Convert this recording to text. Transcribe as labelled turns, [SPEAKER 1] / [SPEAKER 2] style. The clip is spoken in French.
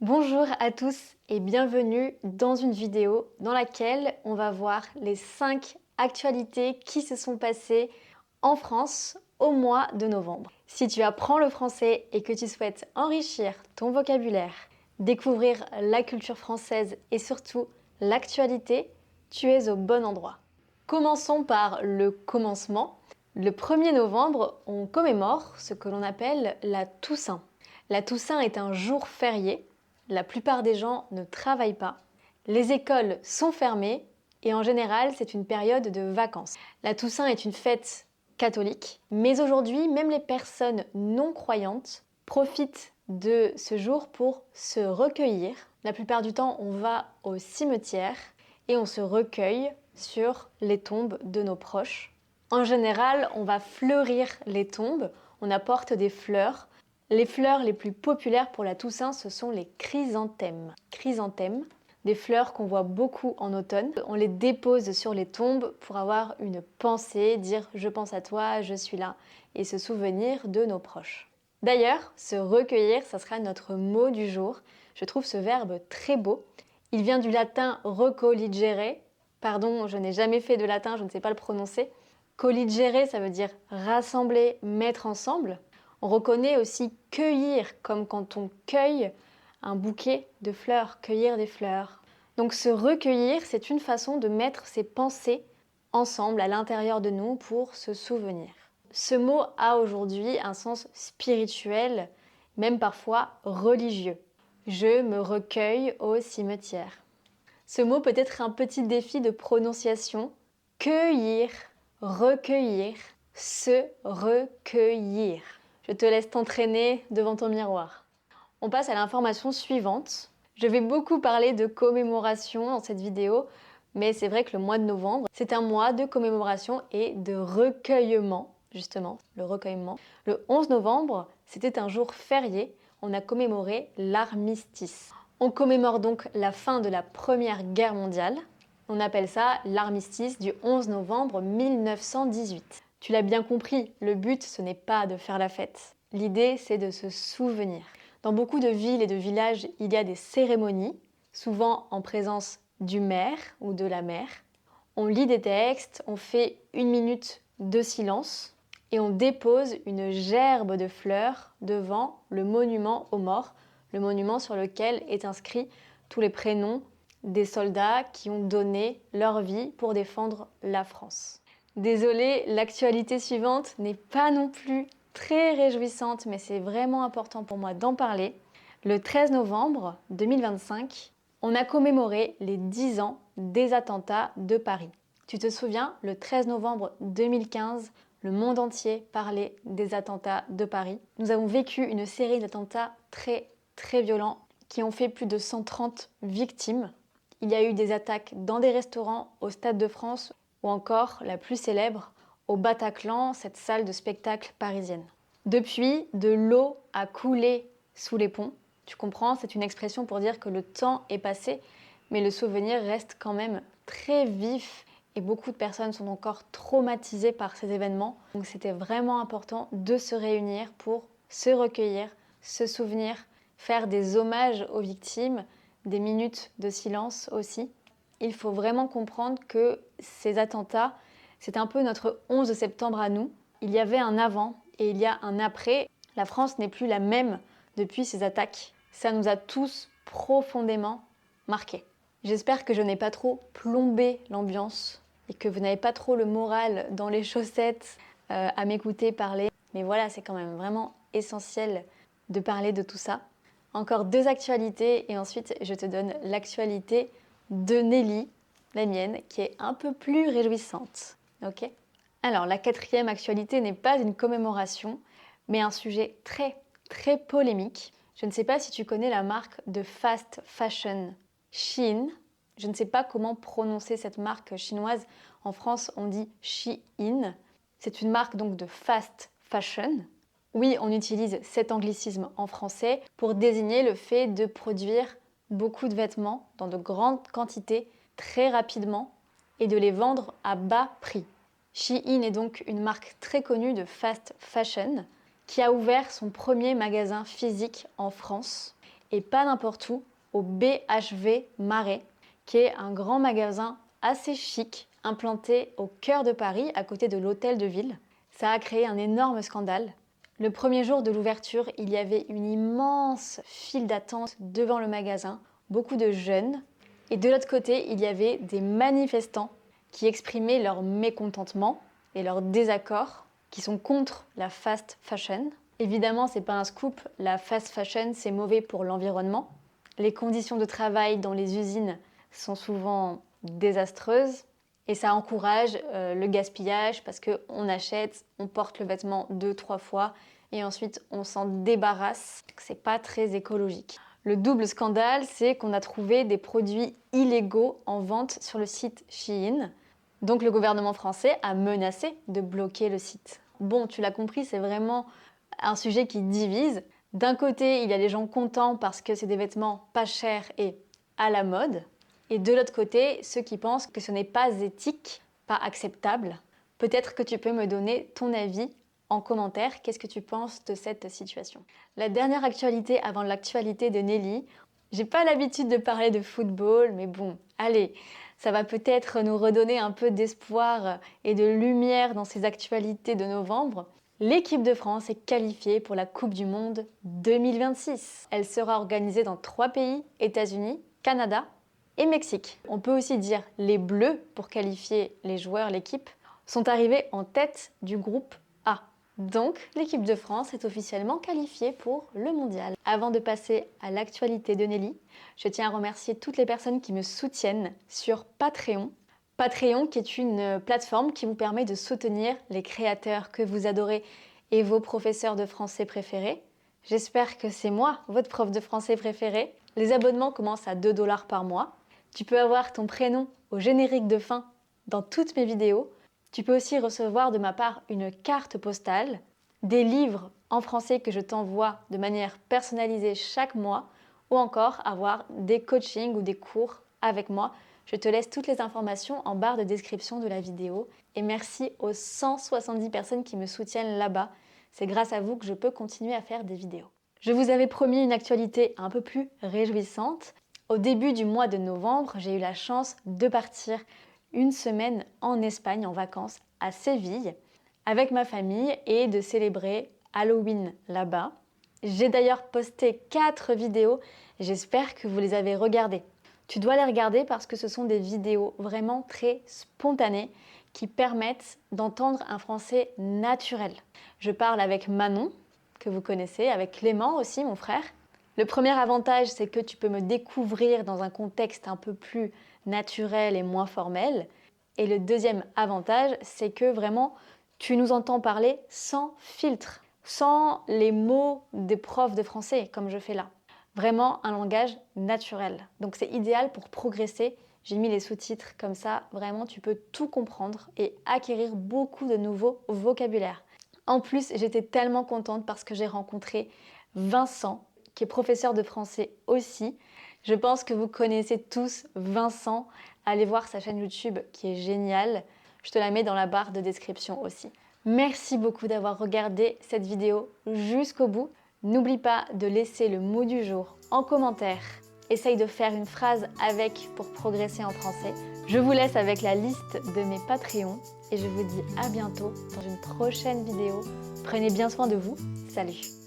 [SPEAKER 1] Bonjour à tous et bienvenue dans une vidéo dans laquelle on va voir les 5 actualités qui se sont passées en France au mois de novembre. Si tu apprends le français et que tu souhaites enrichir ton vocabulaire, découvrir la culture française et surtout l'actualité, tu es au bon endroit. Commençons par le commencement. Le 1er novembre, on commémore ce que l'on appelle la Toussaint. La Toussaint est un jour férié. La plupart des gens ne travaillent pas. Les écoles sont fermées et en général, c'est une période de vacances. La Toussaint est une fête catholique, mais aujourd'hui, même les personnes non croyantes profitent de ce jour pour se recueillir. La plupart du temps, on va au cimetière et on se recueille sur les tombes de nos proches. En général, on va fleurir les tombes, on apporte des fleurs. Les fleurs les plus populaires pour la Toussaint, ce sont les chrysanthèmes. Chrysanthèmes, des fleurs qu'on voit beaucoup en automne. On les dépose sur les tombes pour avoir une pensée, dire « je pense à toi, je suis là » et se souvenir de nos proches. D'ailleurs, se recueillir, ça sera notre mot du jour. Je trouve ce verbe très beau. Il vient du latin recolligere. Pardon, je n'ai jamais fait de latin, je ne sais pas le prononcer. Colligere, ça veut dire rassembler, mettre ensemble. On reconnaît aussi cueillir, comme quand on cueille un bouquet de fleurs, cueillir des fleurs. Donc se recueillir, c'est une façon de mettre ses pensées ensemble à l'intérieur de nous pour se souvenir. Ce mot a aujourd'hui un sens spirituel, même parfois religieux. Je me recueille au cimetière. Ce mot peut être un petit défi de prononciation. Cueillir, recueillir, se recueillir. Je te laisse t'entraîner devant ton miroir. On passe à l'information suivante. Je vais beaucoup parler de commémoration dans cette vidéo, mais c'est vrai que le mois de novembre, c'est un mois de commémoration et de recueillement, justement, le recueillement. Le 11 novembre, c'était un jour férié, on a commémoré l'armistice. On commémore donc la fin de la Première Guerre mondiale. On appelle ça l'armistice du 11 novembre 1918. Tu l'as bien compris, le but, ce n'est pas de faire la fête. L'idée, c'est de se souvenir. Dans beaucoup de villes et de villages, il y a des cérémonies, souvent en présence du maire ou de la mère. On lit des textes, on fait 1 minute de silence et on dépose une gerbe de fleurs devant le monument aux morts, le monument sur lequel est inscrit tous les prénoms des soldats qui ont donné leur vie pour défendre la France. Désolée, l'actualité suivante n'est pas non plus très réjouissante, mais c'est vraiment important pour moi d'en parler. Le 13 novembre 2025, on a commémoré les 10 ans des attentats de Paris. Tu te souviens, le 13 novembre 2015, le monde entier parlait des attentats de Paris. Nous avons vécu une série d'attentats très violents qui ont fait plus de 130 victimes. Il y a eu des attaques dans des restaurants, au Stade de France ou encore, la plus célèbre, au Bataclan, cette salle de spectacle parisienne. Depuis, de l'eau a coulé sous les ponts. Tu comprends, c'est une expression pour dire que le temps est passé, mais le souvenir reste quand même très vif et beaucoup de personnes sont encore traumatisées par ces événements. Donc c'était vraiment important de se réunir pour se recueillir, se souvenir, faire des hommages aux victimes, des minutes de silence aussi. Il faut vraiment comprendre que ces attentats, c'est un peu notre 11 septembre à nous. Il y avait un avant et il y a un après. La France n'est plus la même depuis ces attaques. Ça nous a tous profondément marqués. J'espère que je n'ai pas trop plombé l'ambiance et que vous n'avez pas trop le moral dans les chaussettes à m'écouter parler. Mais voilà, c'est quand même vraiment essentiel de parler de tout ça. Encore 2 actualités et ensuite je te donne l'actualité de Nelly, la mienne, qui est un peu plus réjouissante. Ok ? Alors, la 4e actualité n'est pas une commémoration, mais un sujet très polémique. Je ne sais pas si tu connais la marque de fast fashion Shein. Je ne sais pas comment prononcer cette marque chinoise. En France, on dit Shein. C'est une marque donc de fast fashion. Oui, on utilise cet anglicisme en français pour désigner le fait de produire beaucoup de vêtements dans de grandes quantités très rapidement et de les vendre à bas prix. Shein est donc une marque très connue de fast fashion qui a ouvert son premier magasin physique en France et pas n'importe où, au BHV Marais, qui est un grand magasin assez chic, implanté au cœur de Paris, à côté de l'hôtel de ville. Ça a créé un énorme scandale. Le premier jour de l'ouverture, il y avait une immense file d'attente devant le magasin, beaucoup de jeunes. Et de l'autre côté, il y avait des manifestants qui exprimaient leur mécontentement et leur désaccord, qui sont contre la fast fashion. Évidemment, c'est pas un scoop, la fast fashion, c'est mauvais pour l'environnement. Les conditions de travail dans les usines sont souvent désastreuses et ça encourage le gaspillage parce qu'on achète, on porte le vêtement 2-3 fois et ensuite on s'en débarrasse. C'est pas très écologique. Le double scandale, c'est qu'on a trouvé des produits illégaux en vente sur le site Shein. Donc le gouvernement français a menacé de bloquer le site. Bon, tu l'as compris, c'est vraiment un sujet qui divise. D'un côté, il y a les gens contents parce que c'est des vêtements pas chers et à la mode. Et de l'autre côté, ceux qui pensent que ce n'est pas éthique, pas acceptable. Peut-être que tu peux me donner ton avis en commentaire. Qu'est-ce que tu penses de cette situation? La dernière actualité avant l'actualité de Nelly. J'ai pas l'habitude de parler de football, mais bon, allez, ça va peut-être nous redonner un peu d'espoir et de lumière dans ces actualités de novembre. L'équipe de France est qualifiée pour la Coupe du Monde 2026. Elle sera organisée dans 3 pays, États-Unis, Canada et Mexique. On peut aussi dire les Bleus, pour qualifier les joueurs, l'équipe, sont arrivés en tête du groupe A. Donc, l'équipe de France est officiellement qualifiée pour le mondial. Avant de passer à l'actualité de Nelly, je tiens à remercier toutes les personnes qui me soutiennent sur Patreon. Patreon qui est une plateforme qui vous permet de soutenir les créateurs que vous adorez et vos professeurs de français préférés. J'espère que c'est moi, votre prof de français préféré. Les abonnements commencent à 2 $ par mois. Tu peux avoir ton prénom au générique de fin dans toutes mes vidéos. Tu peux aussi recevoir de ma part une carte postale, des livres en français que je t'envoie de manière personnalisée chaque mois, ou encore avoir des coachings ou des cours avec moi. Je te laisse toutes les informations en barre de description de la vidéo. Et merci aux 170 personnes qui me soutiennent là-bas. C'est grâce à vous que je peux continuer à faire des vidéos. Je vous avais promis une actualité un peu plus réjouissante. Au début du mois de novembre, j'ai eu la chance de partir une semaine en Espagne en vacances à Séville avec ma famille et de célébrer Halloween là-bas. J'ai d'ailleurs posté 4 vidéos, j'espère que vous les avez regardées. Tu dois les regarder parce que ce sont des vidéos vraiment très spontanées qui permettent d'entendre un français naturel. Je parle avec Manon, que vous connaissez, avec Clément aussi, mon frère. Le premier avantage, c'est que tu peux me découvrir dans un contexte un peu plus naturel et moins formel. Et le deuxième avantage, c'est que vraiment, tu nous entends parler sans filtre, sans les mots des profs de français, comme je fais là. Vraiment un langage naturel. Donc c'est idéal pour progresser. J'ai mis les sous-titres comme ça, vraiment tu peux tout comprendre et acquérir beaucoup de nouveaux vocabulaires. En plus, j'étais tellement contente parce que j'ai rencontré Vincent, qui est professeur de français aussi. Je pense que vous connaissez tous Vincent. Allez voir sa chaîne YouTube qui est géniale. Je te la mets dans la barre de description aussi. Merci beaucoup d'avoir regardé cette vidéo jusqu'au bout. N'oublie pas de laisser le mot du jour en commentaire. Essaye de faire une phrase avec pour progresser en français. Je vous laisse avec la liste de mes Patreons et je vous dis à bientôt dans une prochaine vidéo. Prenez bien soin de vous. Salut!